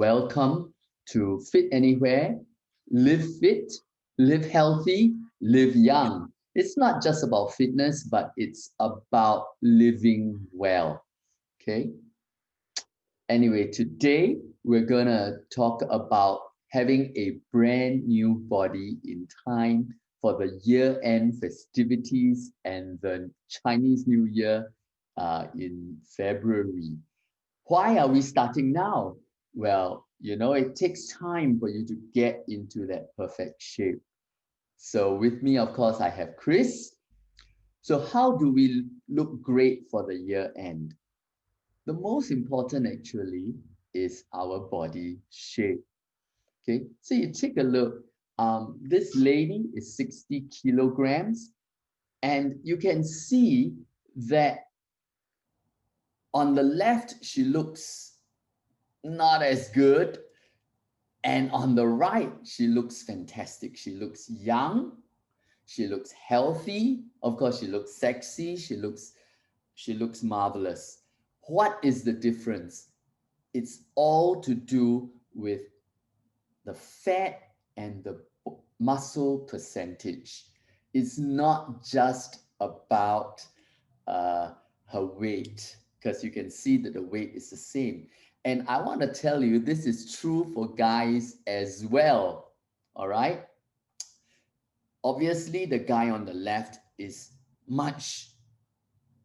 Welcome to Fit Anywhere, Live Fit, Live Healthy, Live Young. It's not just about fitness, but it's about living well. Okay. Anyway, today we're gonna talk about having a brand new body in time for the year-end festivities and the Chinese New Year in February. Why are we starting now? Well, it takes time for you to get into that perfect shape. So with me, of course, I have Chris. So how do we look great for the year end? The most important actually is our body shape. Okay, so you take a look. This lady is 60 kilograms, and you can see that on the left, she looks not as good. And on the right, she looks fantastic. She looks young. She looks healthy. Of course, she looks sexy. She looks marvelous. What is the difference? It's all to do with the fat and the muscle percentage. It's not just about uh, her weight, because you can see that the weight is the same. And I want to tell you, this is true for guys as well. All right. Obviously, the guy on the left is much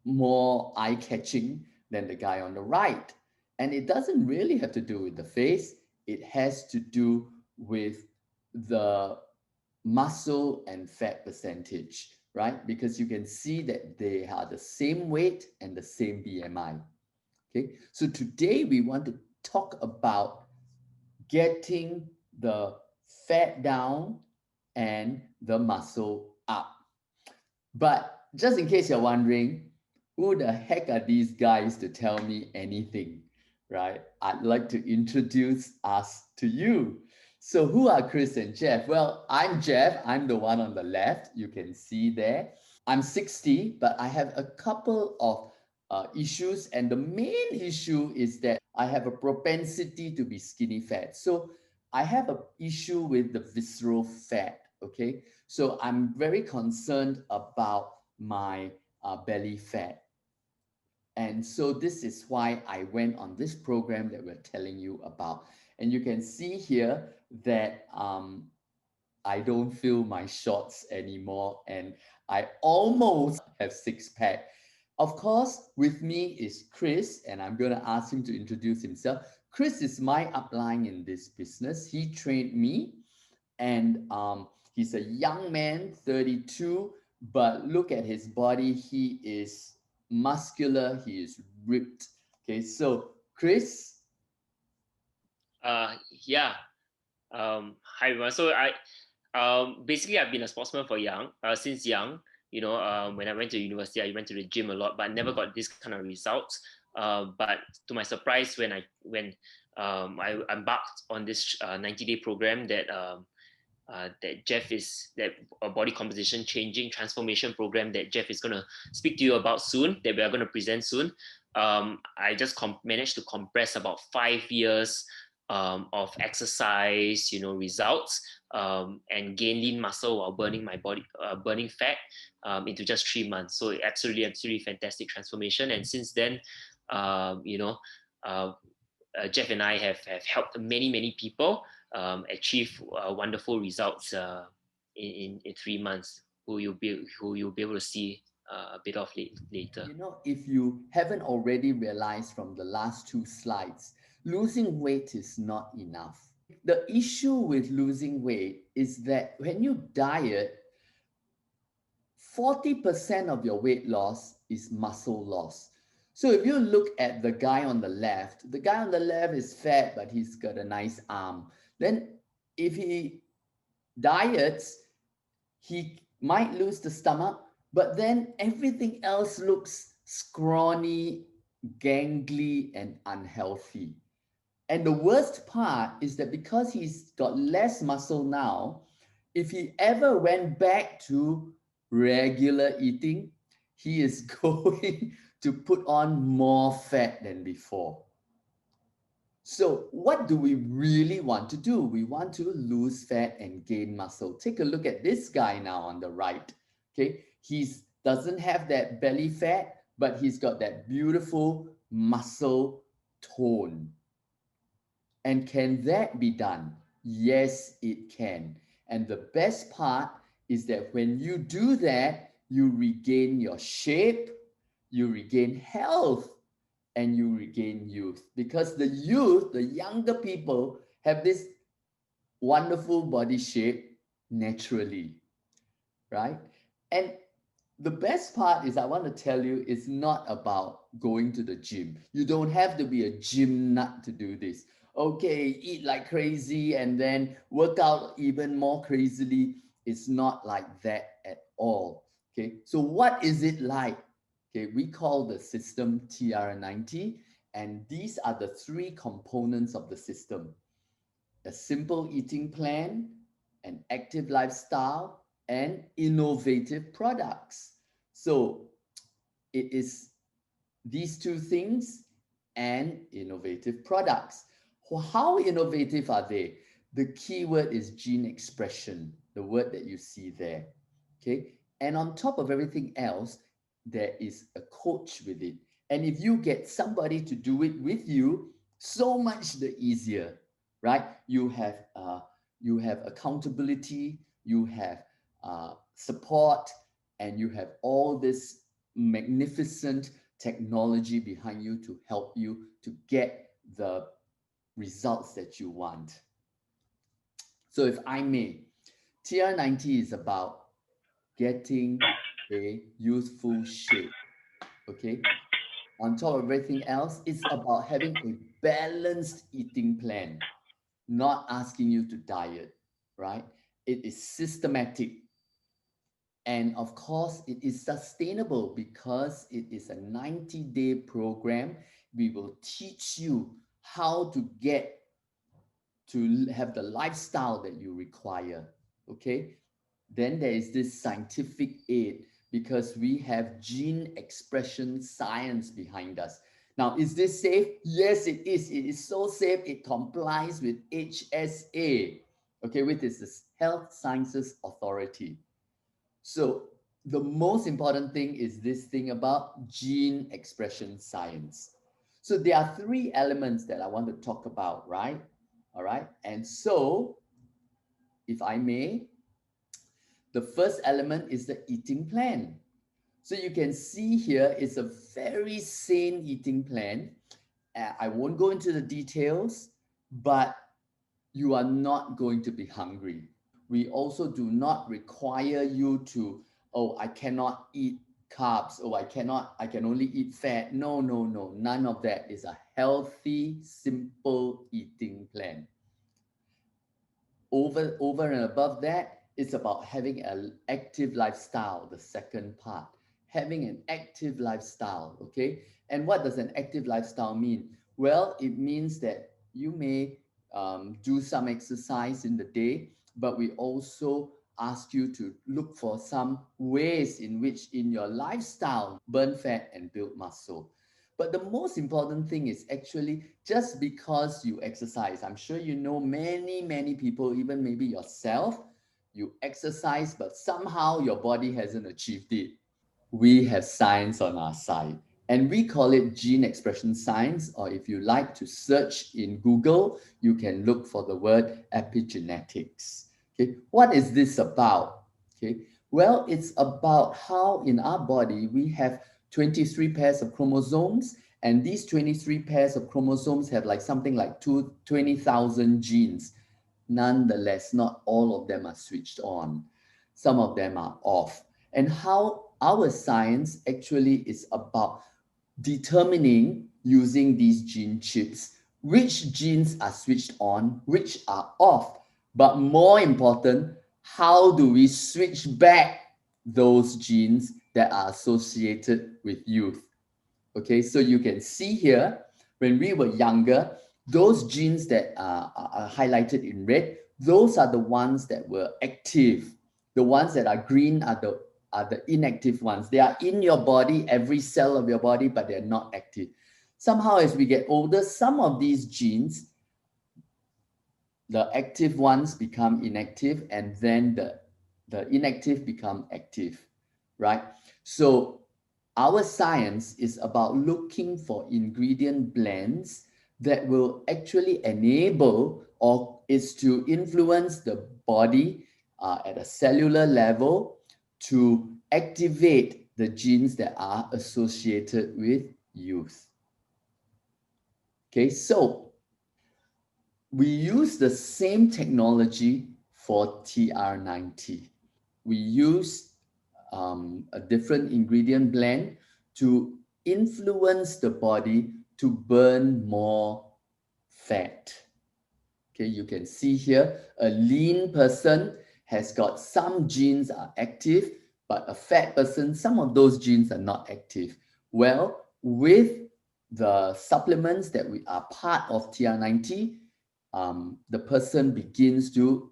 more eye catching than the guy on the right. And it doesn't really have to do with the face, it has to do with the muscle and fat percentage, right? Because you can see that they are the same weight and the same BMI. Okay, so today we want to talk about getting the fat down and the muscle up. But just in case you're wondering, who the heck are these guys to tell me anything, right? I'd like to introduce us to you. So, who are Chris and Jeff? Well, I'm Jeff. I'm the one on the left. You can see there. I'm 60, but I have a couple of issues. And the main issue is that I have a propensity to be skinny fat. So I have an issue with the visceral fat. Okay. So I'm very concerned about my belly fat. And so this is why I went on this program that we're telling you about. And you can see here that I don't feel my shorts anymore, and I almost have six pack. Of course, with me is Chris, and I'm going to ask him to introduce himself. Chris is my upline in this business. He trained me, and he's a young man, 32, but look at his body. He is muscular, he is ripped. Okay, so Chris. Yeah. Hi everyone. So basically I've been a sportsman for since young. When I went to university, I went to the gym a lot, but I never got this kind of results. But to my surprise, when I embarked on this 90-day program that Jeff is that a body composition changing transformation program that Jeff is going to speak to you about soon, that we are going to present soon. I just managed to compress about 5 years of exercise, results, and gain lean muscle while burning my body, burning fat into just 3 months. So absolutely fantastic transformation. And since then, you know, uh, Jeff and I have helped many people achieve wonderful results in 3 months, who you'll be able to see a bit of later. If you haven't already realized from the last two slides, losing weight is not enough. The issue with losing weight is that when you diet, 40% of your weight loss is muscle loss. So if you look at the guy on the left is fat, but he's got a nice arm. Then if he diets, he might lose the stomach, but then everything else looks scrawny, gangly, and unhealthy. And the worst part is that because he's got less muscle now, if he ever went back to regular eating, he is going to put on more fat than before. So what do we really want to do? We want to lose fat and gain muscle. Take a look at this guy now on the right. Okay, he doesn't have that belly fat, but he's got that beautiful muscle tone. And can that be done? Yes, it can. And the best part is that when you do that, you regain your shape, you regain health, and you regain youth. Because the youth, the younger people, have this wonderful body shape naturally, right? And the best part is, I want to tell you, it's not about going to the gym. You don't have to be a gym nut to do this. Okay, eat like crazy and then work out even more crazily. It's not like that at all. Okay, so what is it like? Okay, we call the system TR90, and these are the three components of the system: a simple eating plan, an active lifestyle, and innovative products. So it is these two things and innovative products. How innovative are they? The key word is gene expression, the word that you see there. Okay. And on top of everything else, there is a coach with it. And if you get somebody to do it with you, so much the easier, right? You have accountability, you have support, and you have all this magnificent technology behind you to help you to get the results that you want. So if I may, TR90 is about getting a youthful shape. Okay. On top of everything else, it's about having a balanced eating plan, not asking you to diet, right? It is systematic. And of course, it is sustainable because it is a 90-day program. We will teach you how to get to have the lifestyle that you require. Okay. Then there is this scientific aid because we have gene expression science behind us. Now, is this safe? Yes, it is. It is so safe. It complies with HSA, okay, which is the Health Sciences Authority. So the most important thing is this thing about gene expression science. So there are three elements that I want to talk about, right? All right. And so, if I may, the first element is the eating plan. So you can see here it's a very sane eating plan. I won't go into the details, but you are not going to be hungry. We also do not require you to, oh, I cannot eat carbs, oh, I can only eat fat. No, no, no, none of that. Is a healthy, simple eating plan. Over and above that, it's about having an active lifestyle, the second part. Having an active lifestyle, okay? And what does an active lifestyle mean? Well, it means that you may do some exercise in the day, but we also ask you to look for some ways in which in your lifestyle burn fat and build muscle. But the most important thing is actually just because you exercise. I'm sure you know many people, even maybe yourself, you exercise, but somehow your body hasn't achieved it. We have science on our side. And we call it gene expression science, or if you like to search in Google, you can look for the word epigenetics. Okay, what is this about? Okay, well, it's about how in our body we have 23 pairs of chromosomes, and these 23 pairs of chromosomes have like something like 20,000 genes. Nonetheless, not all of them are switched on. Some of them are off. And how our science actually is about determining, using these gene chips, which genes are switched on, which are off. But more important, how do we switch back those genes that are associated with youth? Okay, so you can see here, when we were younger, those genes that are highlighted in red, those are the ones that were active. The ones that are green are the inactive ones. They are in your body, every cell of your body, but they're not active. Somehow, as we get older, some of these genes, the active ones become inactive, and then the inactive become active, right? So our science is about looking for ingredient blends that will actually enable or is to influence the body at a cellular level to activate the genes that are associated with youth. Okay, so we use the same technology for TR90. We use a different ingredient blend to influence the body to burn more fat. Okay, you can see here, a lean person has got some genes are active, but a fat person, some of those genes are not active. Well, with the supplements that we are part of TR90, the person begins to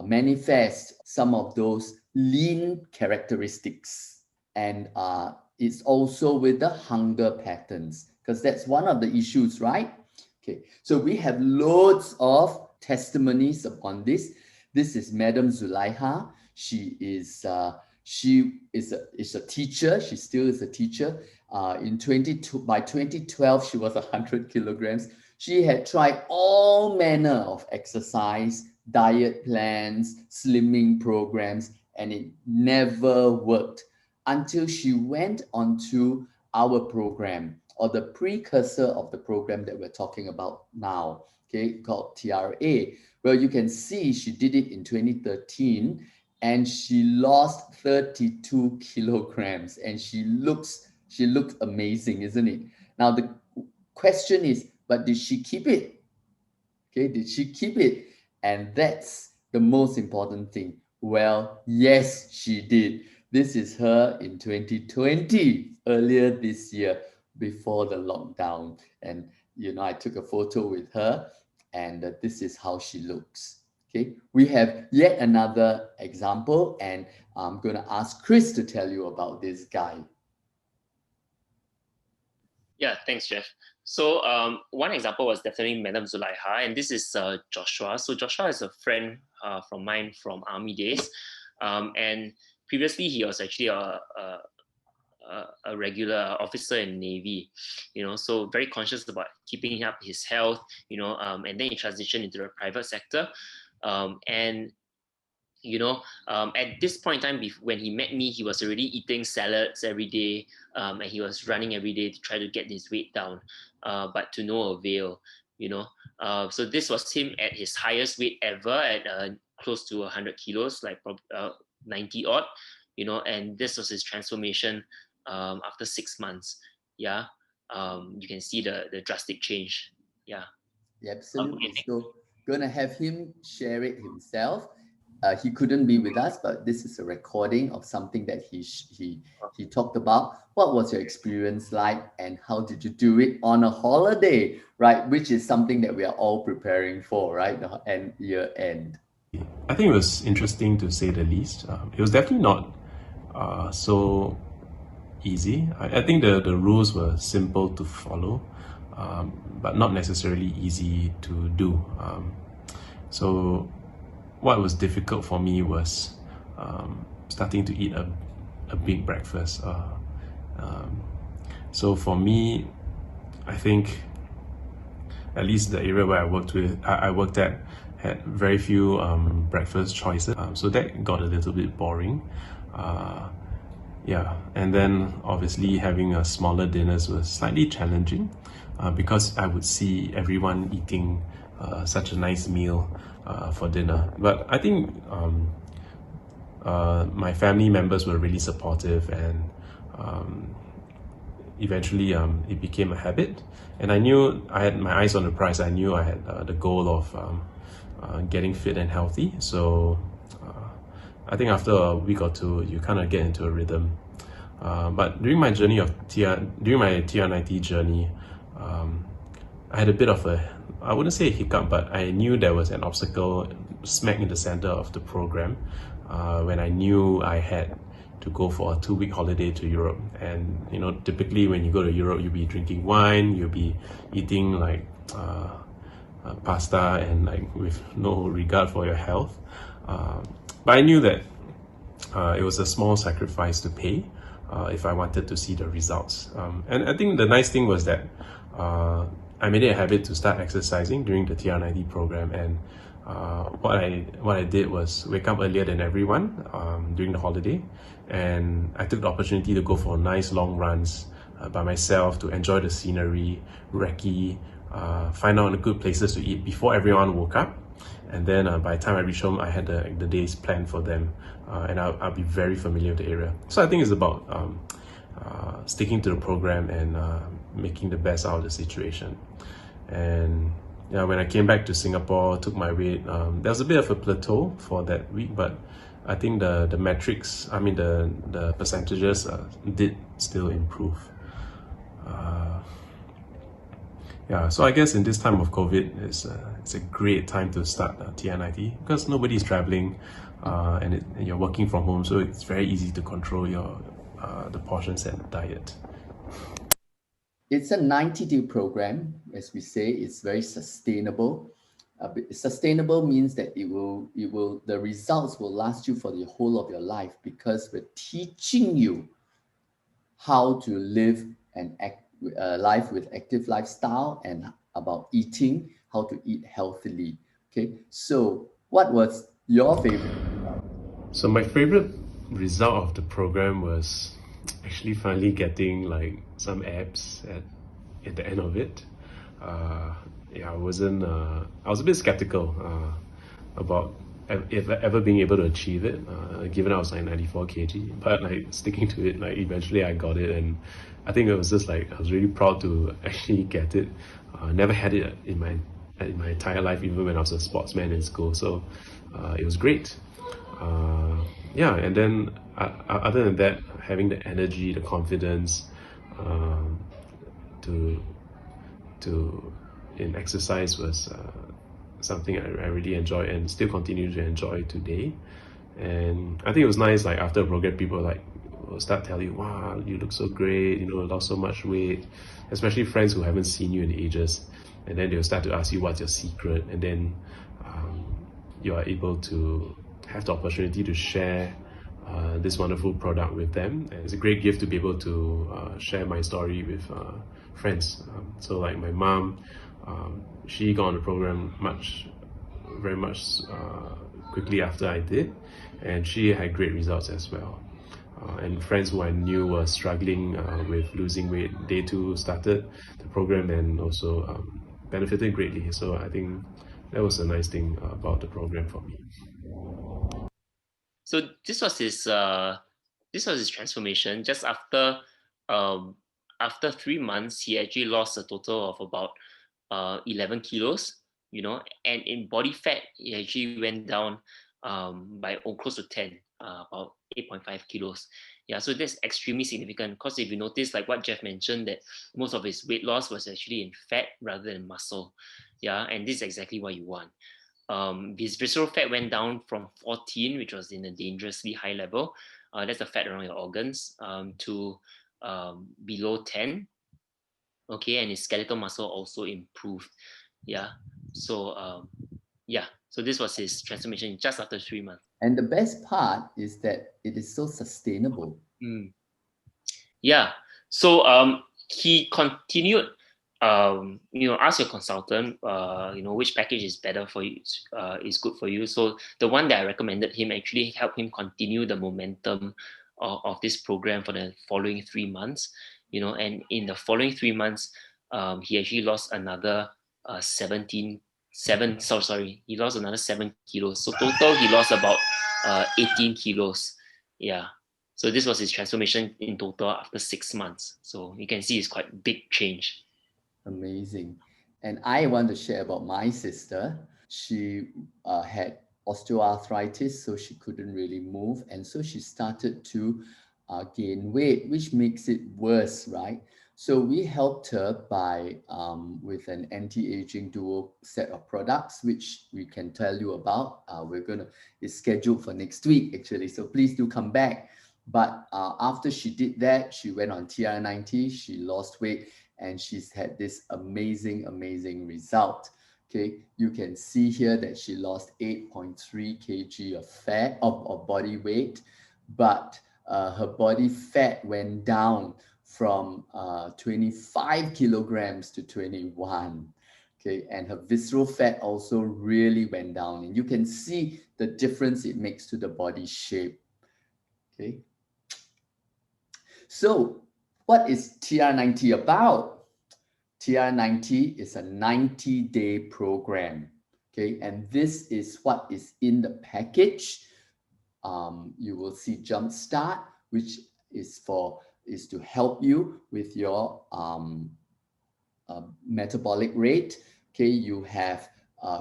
manifest some of those lean characteristics. And it's also with the hunger patterns, because that's one of the issues, right? Okay, so we have loads of testimonies upon this. This is Madam Zulaiha. She is a teacher. She still is a teacher. By 2012, she was 100 kilograms. She had tried all manner of exercise, diet plans, slimming programs, and it never worked until she went onto our program, or the precursor of the program that we're talking about now, okay, called TRA. Well, you can see she did it in 2013 and she lost 32 kilograms and she looked amazing, isn't it? Now, the question is, but did she keep it? Okay, did she keep it? And that's the most important thing. Well, yes, she did. This is her in 2020, earlier this year, before the lockdown. And, I took a photo with her, and this is how she looks. Okay, we have yet another example, and I'm going to ask Chris to tell you about this guy. Yeah, thanks, Jeff. So one example was definitely Madam Zulaiha, and this is Joshua. So Joshua is a friend from mine from army days, and previously he was actually a regular officer in Navy, so very conscious about keeping up his health, and then he transitioned into the private sector, and at this point in time, when he met me, he was already eating salads every day, and he was running every day to try to get his weight down, but to no avail, so this was him at his highest weight ever, at close to 100 kilos, like 90 odd, and this was his transformation after 6 months. Yeah, you can see the drastic change. Yeah, absolutely. So gonna have him share it himself. He couldn't be with us, but this is a recording of something that he talked about. What was your experience like, and how did you do it on a holiday, right? Which is something that we are all preparing for, right? And year end. I think it was interesting, to say the least. It was definitely not so easy. I think the rules were simple to follow, but not necessarily easy to do. So what was difficult for me was starting to eat a big breakfast. So for me, I think at least the area where I worked at had very few breakfast choices. So that got a little bit boring. Yeah, and then obviously having a smaller dinners was slightly challenging because I would see everyone eating such a nice meal for dinner. But I think my family members were really supportive, and eventually it became a habit. And I knew I had my eyes on the prize. I knew I had the goal of getting fit and healthy. So I think after a week or two, you kind of get into a rhythm. But during my journey during my TR90 journey, I had a bit of I wouldn't say a hiccup, but I knew there was an obstacle smack in the center of the program when I knew I had to go for a 2-week holiday to Europe. And typically when you go to Europe, you'll be drinking wine, you'll be eating like pasta and like with no regard for your health. But I knew that it was a small sacrifice to pay if I wanted to see the results. And I think the nice thing was that I made it a habit to start exercising during the TR90 program, and what I did was wake up earlier than everyone during the holiday, and I took the opportunity to go for nice long runs by myself to enjoy the scenery, recce, find out the good places to eat before everyone woke up. And then by the time I reached home, I had the days planned for them, and I'll be very familiar with the area. So I think it's about sticking to the program and making the best out of the situation. And when I came back to Singapore, took my weight, there was a bit of a plateau for that week, but I think the metrics, the percentages did still improve. So I guess in this time of COVID, it's a great time to start TR90 because nobody's traveling and you're working from home, so it's very easy to control the portions and the diet. It's a 90-day program, as we say. It's very sustainable. Sustainable means that the results will last you for the whole of your life, because we're teaching you how to live life with active lifestyle and about eating, how to eat healthily. Okay, so what was your favorite? So my favorite result of the program was actually finally getting like some abs at the end of it. I was a bit skeptical about ever being able to achieve it, given I was like 94 kg, but like sticking to it, like eventually I got it, and I think it was just like I was really proud to actually get it. Never had it in my entire life, even when I was a sportsman in school, so it was great. And then other than that, having the energy, the confidence in exercise was something I really enjoy and still continue to enjoy today. And I think it was nice, like after a program, people will start telling you, wow, you look so great, lost so much weight, especially friends who haven't seen you in ages. And then they'll start to ask you what's your secret, and then you are able to have the opportunity to share this wonderful product with them. And it's a great gift to be able to share my story with friends. So like my mom, she got on the program very much quickly after I did, and she had great results as well. And friends who I knew were struggling with losing weight, they too started the program and also benefited greatly. So I think that was a nice thing about the program for me. So this was his transformation. Just after 3 months, he actually lost a total of about 11 kilos. And in body fat, he actually went down by close to 10, about 8.5 kilos. Yeah, so that's extremely significant, because if you notice, like what Jeff mentioned, that most of his weight loss was actually in fat rather than muscle. Yeah, and this is exactly what you want. His visceral fat went down from 14, which was in a dangerously high level. That's the fat around your organs, to below 10. Okay, and his skeletal muscle also improved. Yeah, so so this was his transformation just after 3 months. And the best part is that it is so sustainable. Yeah, so he continued. Ask your consultant, which package is better for you, is good for you. So the one that I recommended him actually helped him continue the momentum of this program for the following 3 months. And in the following 3 months, he actually lost another 7 kilos. So total, he lost about 18 kilos. Yeah. So this was his transformation in total after 6 months. So you can see it's quite a big change. Amazing. And I want to share about my sister. She had osteoarthritis, so she couldn't really move. And so she started to gain weight, which makes it worse, right? So we helped her with an anti-aging duo set of products, which we can tell you about. It's scheduled for next week, actually. So please do come back. But after she did that, she went on TR90, she lost weight, and she's had this amazing, amazing result. Okay, you can see here that she lost 8.3 kg of fat, of body weight, but her body fat went down from 25 kilograms to 21. Okay, and her visceral fat also really went down, and you can see the difference it makes to the body shape. Okay, so what is TR90 about? TR90 is a 90-day program. Okay, and this is what is in the package. You will see Jumpstart, which is to help you with your metabolic rate. Okay, you have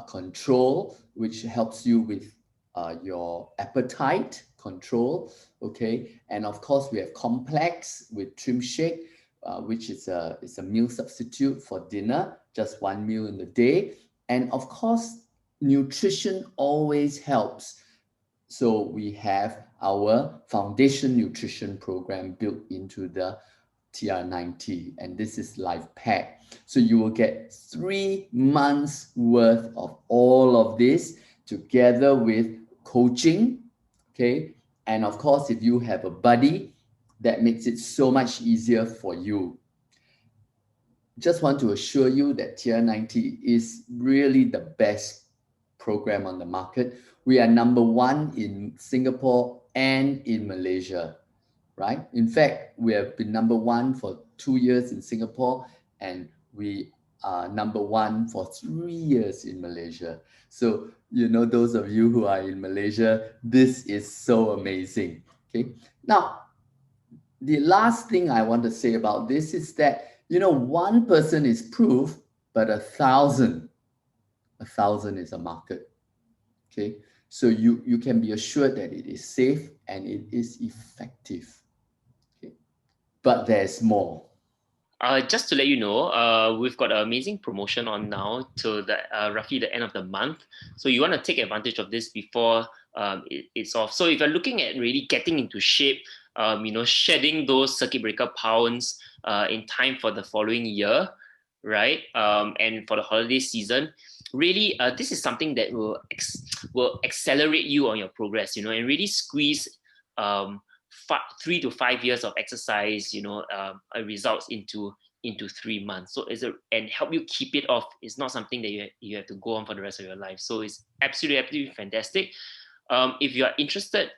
Control, which helps you with your appetite control. Okay, and of course we have Complex with Trim Shake, which is a meal substitute for dinner, just one meal in the day. And of course, nutrition always helps. So we have our foundation nutrition program built into the TR90, and this is Life Pack. So you will get 3 months worth of all of this together with coaching. Okay, and of course, if you have a buddy, that makes it so much easier for you. Just want to assure you that TR90 is really the best program on the market. We are number 1 in Singapore and in Malaysia, right? In fact, we have been number 1 for 2 years in Singapore, and we are number 1 for 3 years in Malaysia. So, those of you who are in Malaysia, this is so amazing. Okay. Now, the last thing I want to say about this is that, one person is proof, but 1,000 is a market. Okay. So you can be assured that it is safe and it is effective. Okay. But there's more. Just to let you know, we've got an amazing promotion on now till roughly the end of the month. So you want to take advantage of this before it's off. So if you're looking at really getting into shape, shedding those circuit breaker pounds in time for the following year, right? And for the holiday season, really, this is something that will accelerate you on your progress, and really squeeze 3 to 5 years of exercise, results into 3 months. So and help you keep it off. It's not something that you have to go on for the rest of your life. So it's absolutely fantastic. If you are interested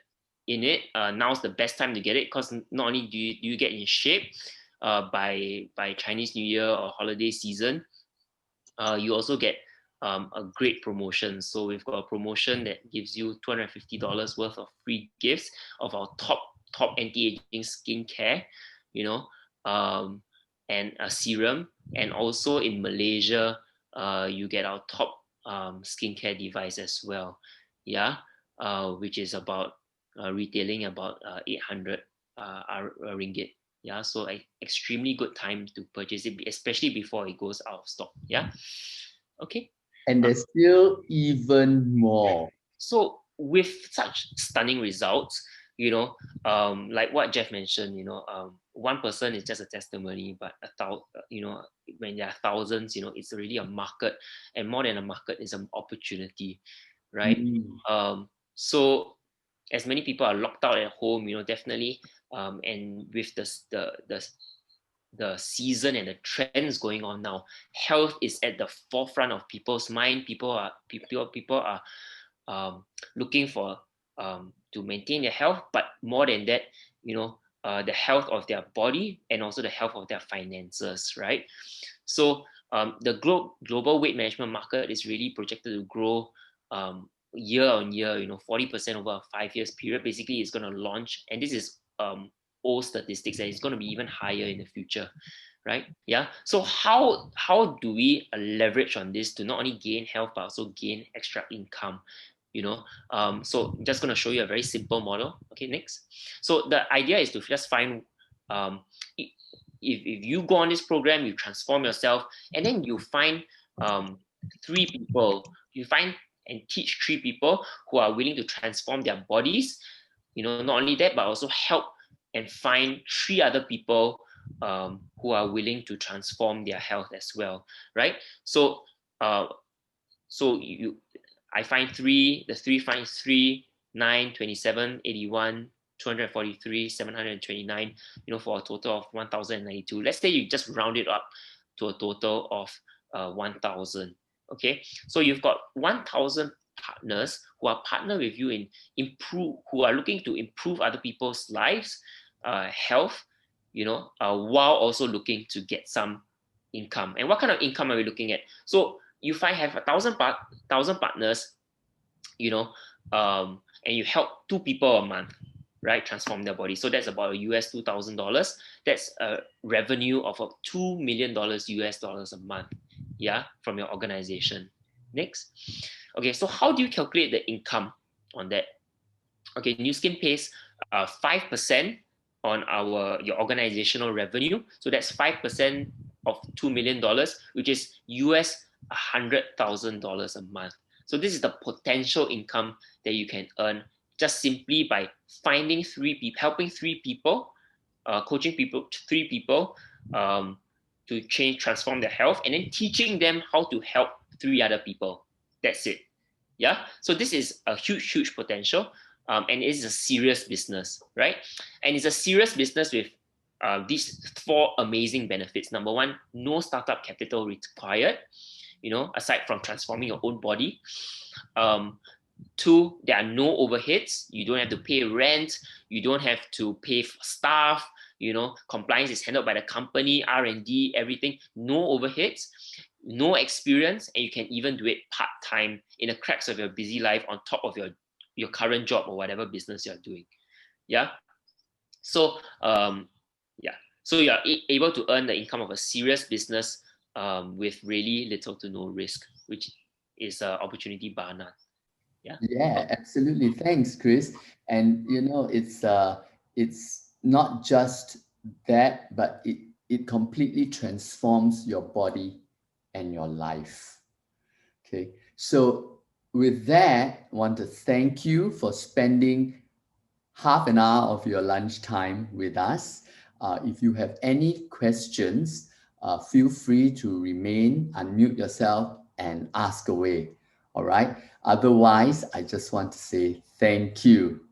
in it, now's the best time to get it, because not only do you get in shape by Chinese New Year or holiday season, you also get a great promotion. So we've got a promotion that gives you $250 worth of free gifts of our top anti-aging skincare, and a serum. And also in Malaysia, you get our top skincare device as well. Yeah, which is about retailing about 800 ringgit. Yeah, so extremely good time to purchase it, especially before it goes out of stock. Yeah. Okay. And there's still even more. So with such stunning results, like what Jeff mentioned, one person is just a testimony, but when there are thousands, it's already a market, and more than a market is an opportunity, right? So as many people are locked out at home, definitely, and with the season and the trends going on now, health is at the forefront of people's mind. People are looking for to maintain their health, but more than that, the health of their body and also the health of their finances, right? So the global weight management market is really projected to grow year on year, 40% over a 5 years period. Basically, it's going to launch, and this is old statistics, and it's going to be even higher in the future, right? Yeah. So how do we leverage on this to not only gain health but also gain extra income? So I'm just going to show you a very simple model. Okay, next. So the idea is to just find if you go on this program, you transform yourself, and then you find 3 people. You find and teach 3 people who are willing to transform their bodies. Not only that, but also help and find 3 other people who are willing to transform their health as well, right? So I find 3, the 3 finds 3, 9, 27, 81, 243, 729, for a total of 1,092. Let's say you just round it up to a total of 1,000. Okay, so you've got 1,000 partners who are partner with you who are looking to improve other people's lives, health, while also looking to get some income. And what kind of income are we looking at? So you have 1,000 partners, and you help 2 people a month, right, transform their body. So that's about US $2,000. That's a revenue of $2 million US dollars a month, yeah, from your organization. Next. Okay, so how do you calculate the income on that? Okay, Nu Skin pays 5% on your organizational revenue. So that's 5% of $2 million, which is US $100,000 a month. So this is the potential income that you can earn just simply by finding 3 people, helping 3 people, coaching 3 people to transform their health, and then teaching them how to help 3 other people. That's it. Yeah. So this is a huge potential, and it is a serious business, right? And it's a serious business with these 4 amazing benefits. Number 1, no startup capital required, aside from transforming your own body. 2, there are no overheads. You don't have to pay rent. You don't have to pay for staff. Compliance is handled by the company, R&D, everything. No overheads, no experience, and you can even do it part-time in the cracks of your busy life on top of your current job or whatever business you're doing. Yeah. So so you're able to earn the income of a serious business with really little to no risk, which is opportunity bar none. Yeah, absolutely. Thanks, Chris. And it's not just that, but it completely transforms your body and your life. Okay. So with that, I want to thank you for spending half an hour of your lunchtime with us. If you have any questions, feel free to remain, unmute yourself, and ask away. All right. Otherwise, I just want to say thank you.